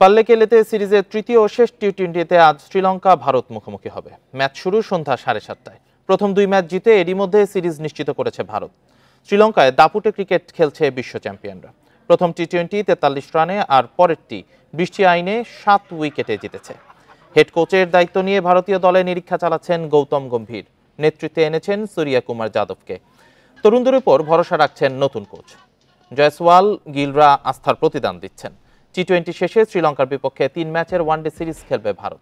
পাল্লেকেলেতে সিরিজের তৃতীয় ও শেষ টি-20-তে আজ শ্রীলঙ্কা ভারত মুখোমুখি হবে। ম্যাচ শুরু সন্ধ্যা 7:30টায়। প্রথম দুই ম্যাচ জিতে এরই মধ্যে সিরিজ নিশ্চিত করেছে ভারত। শ্রীলঙ্কায় দাপুটে ক্রিকেট খেলছে বিশ্ব চ্যাম্পিয়নরা। প্রথম টি-20 43 রানে আর পরেরটি বৃষ্টি আইনে 7 উইকেটে জিতেছে। হেড কোচের দায়িত্ব নিয়ে ভারতীয় দলে নিরীক্ষা চালাচ্ছেন গৌতম গম্ভীর। নেতৃত্বে এনেছেন সূর্যা কুমার যাদবকে। তরুণদের উপর ভরসা রাখছেন নতুন কোচ জয়সওয়াল। গিলরা আস্থার প্রতিদান দিচ্ছেন। টি-20 শেষে শ্রীলঙ্কার বিপক্ষে 3 ম্যাচের ওয়ানডে সিরিজ খেলবে ভারত।